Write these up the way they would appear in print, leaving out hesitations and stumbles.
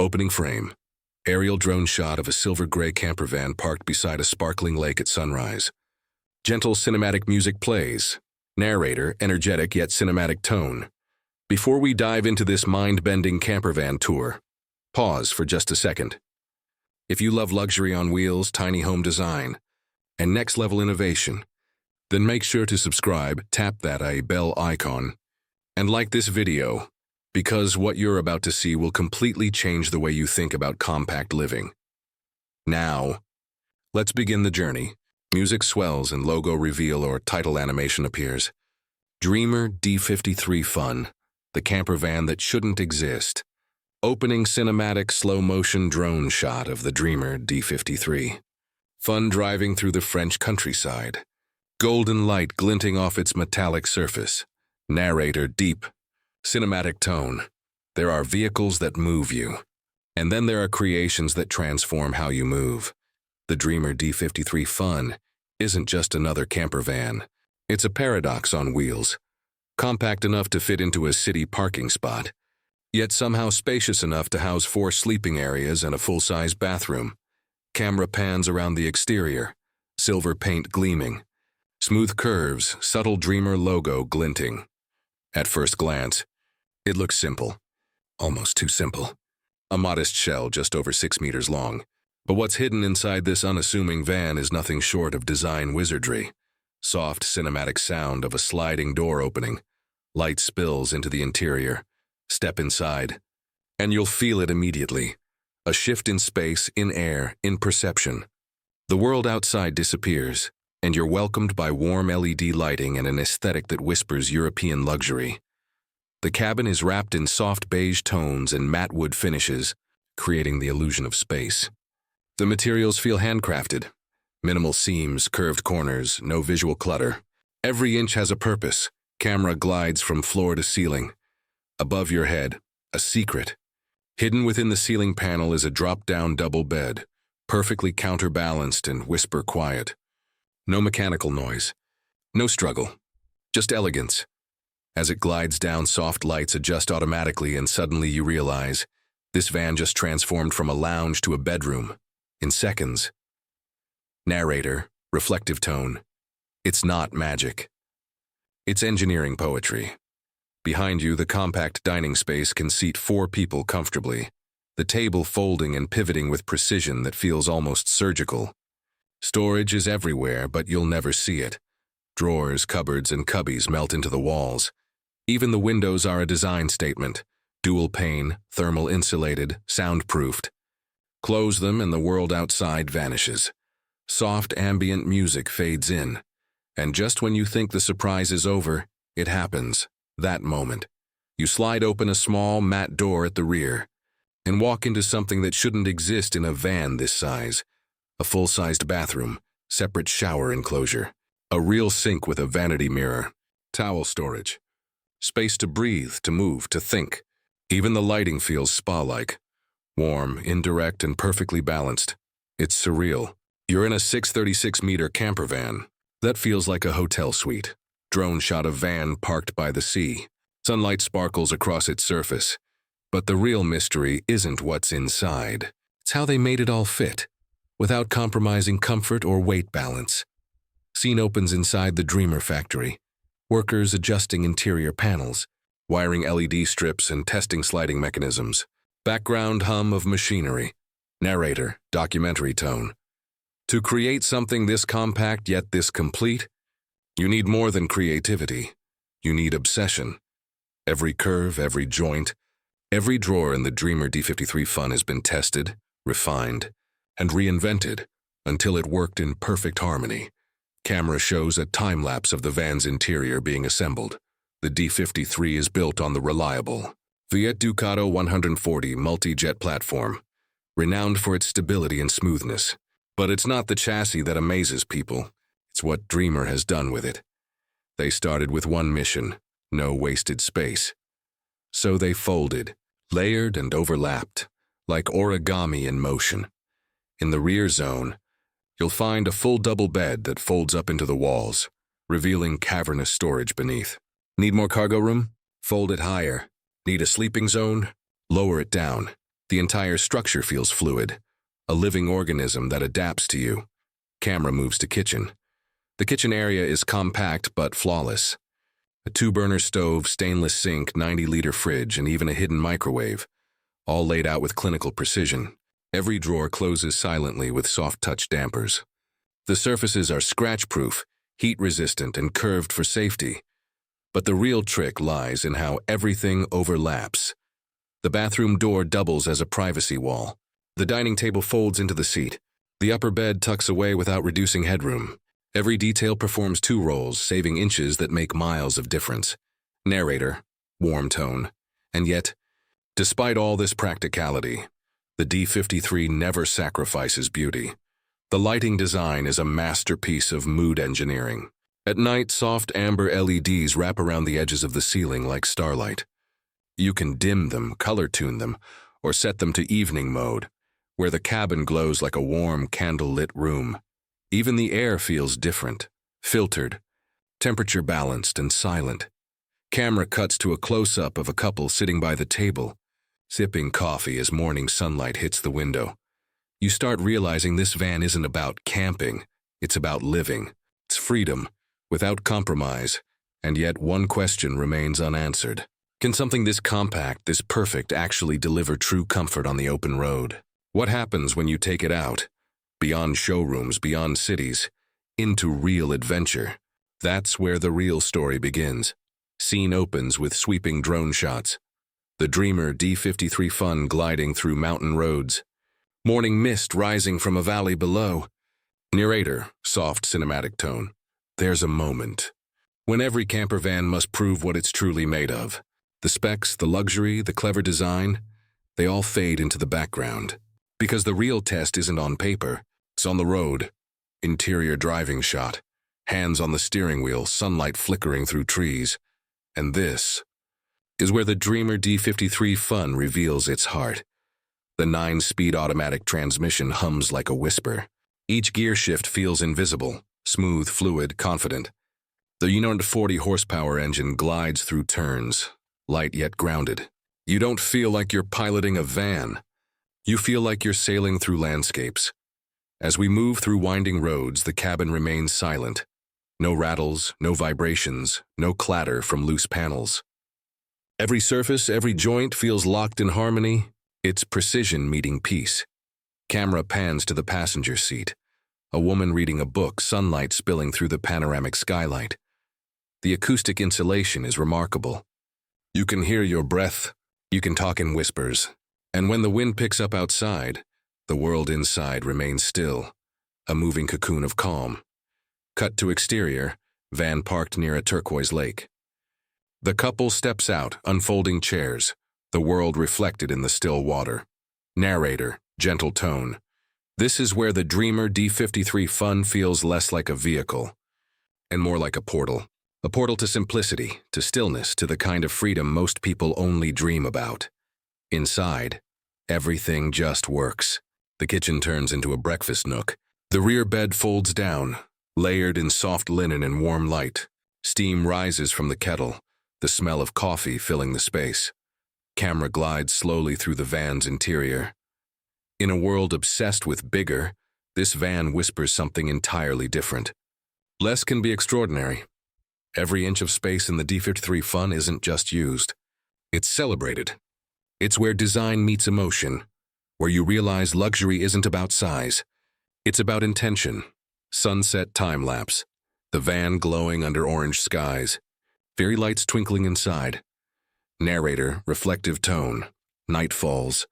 Opening frame. Aerial drone shot of a silver-gray campervan parked beside a sparkling lake at sunrise. Gentle cinematic music plays. Narrator, energetic yet cinematic tone. Before we dive into this mind-bending campervan tour, pause for just a second. If you love luxury on wheels, tiny home design, and next-level innovation, then make sure to subscribe, tap that bell icon, and like this video, because what you're about to see will completely change the way you think about compact living. Now, let's begin the journey. Music swells and logo reveal or title animation appears. Dreamer D53 Fun, the campervan that shouldn't exist. Opening cinematic slow-motion drone shot of the Dreamer D53. Fun driving through the French countryside. Golden light glinting off its metallic surface. Narrator deep. Cinematic tone. There are vehicles that move you. And then there are creations that transform how you move. The Dreamer D53 Fun isn't just another campervan. It's a paradox on wheels. Compact enough to fit into a city parking spot, yet somehow spacious enough to house 4 sleeping areas and a full-size bathroom. Camera pans around the exterior, silver paint gleaming. Smooth curves, subtle Dreamer logo glinting. At first glance, it looks simple. Almost too simple. A modest shell just over 6 meters long. But what's hidden inside this unassuming van is nothing short of design wizardry. Soft cinematic sound of a sliding door opening. Light spills into the interior. Step inside, and you'll feel it immediately. A shift in space, in air, in perception. The world outside disappears, and you're welcomed by warm LED lighting and an aesthetic that whispers European luxury. The cabin is wrapped in soft beige tones and matte wood finishes, creating the illusion of space. The materials feel handcrafted. Minimal seams, curved corners, no visual clutter. Every inch has a purpose. Camera glides from floor to ceiling. Above your head, a secret. Hidden within the ceiling panel is a drop-down double bed, perfectly counterbalanced and whisper quiet. No mechanical noise. No struggle. Just elegance. As it glides down, soft lights adjust automatically, and suddenly you realize this van just transformed from a lounge to a bedroom. In seconds. Narrator, reflective tone. It's not magic. It's engineering poetry. Behind you, the compact dining space can seat 4 people comfortably, the table folding and pivoting with precision that feels almost surgical. Storage is everywhere, but you'll never see it. Drawers, cupboards, and cubbies melt into the walls. Even the windows are a design statement. Dual pane, thermal insulated, soundproofed. Close them and the world outside vanishes. Soft ambient music fades in. And just when you think the surprise is over, it happens. That moment. You slide open a small, matte door at the rear and walk into something that shouldn't exist in a van this size. A full-sized bathroom, separate shower enclosure, a real sink with a vanity mirror, towel storage. Space to breathe, to move, to think. Even the lighting feels spa-like. Warm, indirect, and perfectly balanced. It's surreal. You're in a 636-meter campervan. That feels like a hotel suite. Drone shot of van parked by the sea. Sunlight sparkles across its surface. But the real mystery isn't what's inside. It's how they made it all fit, without compromising comfort or weight balance. Scene opens inside the Dreamer factory. Workers adjusting interior panels, wiring LED strips and testing sliding mechanisms. Background hum of machinery. Narrator, documentary tone. To create something this compact yet this complete, you need more than creativity. You need obsession. Every curve, every joint, every drawer in the Dreamer D53 Fun has been tested, refined, and reinvented until it worked in perfect harmony. Camera shows a time-lapse of the van's interior being assembled. The D53 is built on the reliable Fiat Ducato 140 multi-jet platform, renowned for its stability and smoothness. But it's not the chassis that amazes people. It's what Dreamer has done with it. They started with one mission, no wasted space. So they folded, layered and overlapped, like origami in motion. In the rear zone, you'll find a full double bed that folds up into the walls, revealing cavernous storage beneath. Need more cargo room? Fold it higher. Need a sleeping zone? Lower it down. The entire structure feels fluid, a living organism that adapts to you. Camera moves to kitchen. The kitchen area is compact but flawless. A 2-burner stove, stainless sink, 90-liter fridge, and even a hidden microwave, all laid out with clinical precision. Every drawer closes silently with soft-touch dampers. The surfaces are scratch-proof, heat-resistant, and curved for safety. But the real trick lies in how everything overlaps. The bathroom door doubles as a privacy wall. The dining table folds into the seat. The upper bed tucks away without reducing headroom. Every detail performs 2 roles, saving inches that make miles of difference. Narrator, warm tone. And yet, despite all this practicality, the D53 never sacrifices beauty. The lighting design is a masterpiece of mood engineering. At night, soft amber LEDs wrap around the edges of the ceiling like starlight. You can dim them, color tune them, or set them to evening mode, where the cabin glows like a warm, candle-lit room. Even the air feels different, filtered, temperature balanced, and silent. Camera cuts to a close-up of a couple sitting by the table, sipping coffee as morning sunlight hits the window. You start realizing this van isn't about camping, it's about living. It's freedom, without compromise, and yet one question remains unanswered. Can something this compact, this perfect, actually deliver true comfort on the open road? What happens when you take it out, beyond showrooms, beyond cities, into real adventure? That's where the real story begins. Scene opens with sweeping drone shots. The Dreamer D53 Fun gliding through mountain roads. Morning mist rising from a valley below. Narrator, soft cinematic tone. There's a moment when every campervan must prove what it's truly made of. The specs, the luxury, the clever design, they all fade into the background. Because the real test isn't on paper, it's on the road. Interior driving shot, hands on the steering wheel, sunlight flickering through trees. And this is where the Dreamer D53 Fun reveals its heart. The 9-speed automatic transmission hums like a whisper. Each gear shift feels invisible, smooth, fluid, confident. The 140 horsepower engine glides through turns, light yet grounded. You don't feel like you're piloting a van. You feel like you're sailing through landscapes. As we move through winding roads, the cabin remains silent. No rattles, no vibrations, no clatter from loose panels. Every surface, every joint feels locked in harmony. It's precision meeting peace. Camera pans to the passenger seat. A woman reading a book, sunlight spilling through the panoramic skylight. The acoustic insulation is remarkable. You can hear your breath. You can talk in whispers. And when the wind picks up outside, the world inside remains still, a moving cocoon of calm. Cut to exterior, van parked near a turquoise lake. The couple steps out, unfolding chairs, the world reflected in the still water. Narrator, gentle tone. This is where the Dreamer D53 Fun feels less like a vehicle, and more like a portal. A portal to simplicity, to stillness, to the kind of freedom most people only dream about. Inside, everything just works. The kitchen turns into a breakfast nook. The rear bed folds down, layered in soft linen and warm light. Steam rises from the kettle, the smell of coffee filling the space. Camera glides slowly through the van's interior. In a world obsessed with bigger, this van whispers something entirely different. Less can be extraordinary. Every inch of space in the D53 Fun isn't just used. It's celebrated. It's where design meets emotion, where you realize luxury isn't about size. It's about intention. Sunset time-lapse, the van glowing under orange skies, fairy lights twinkling inside. Narrator, reflective tone, night falls,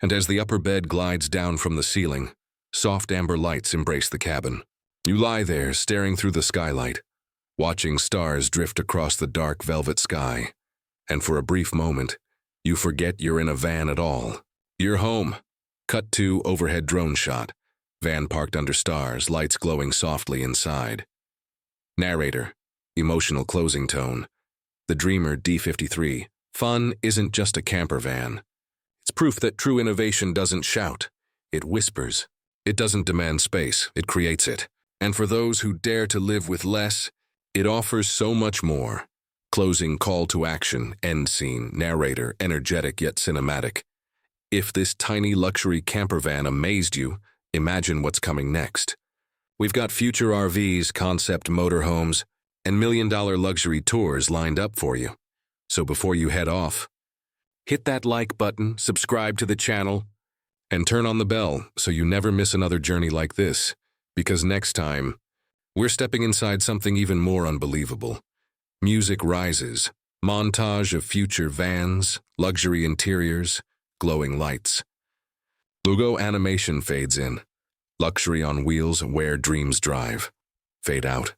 and as the upper bed glides down from the ceiling, soft amber lights embrace the cabin. You lie there, staring through the skylight, watching stars drift across the dark velvet sky, and for a brief moment, you forget you're in a van at all. You're home. Cut to overhead drone shot. Van parked under stars, lights glowing softly inside. Narrator, emotional closing tone. The Dreamer D53 Fun isn't just a camper van. It's proof that true innovation doesn't shout. It whispers. It doesn't demand space. It creates it. And for those who dare to live with less, it offers so much more. Closing call to action, end scene, narrator, energetic yet cinematic. If this tiny luxury campervan amazed you, imagine what's coming next. We've got future RVs, concept motorhomes, and million-dollar luxury tours lined up for you. So before you head off, hit that like button, subscribe to the channel, and turn on the bell so you never miss another journey like this, because next time, we're stepping inside something even more unbelievable. Music rises, montage of future vans, luxury interiors, glowing lights. Logo animation fades in. Luxury on wheels where dreams drive. Fade out.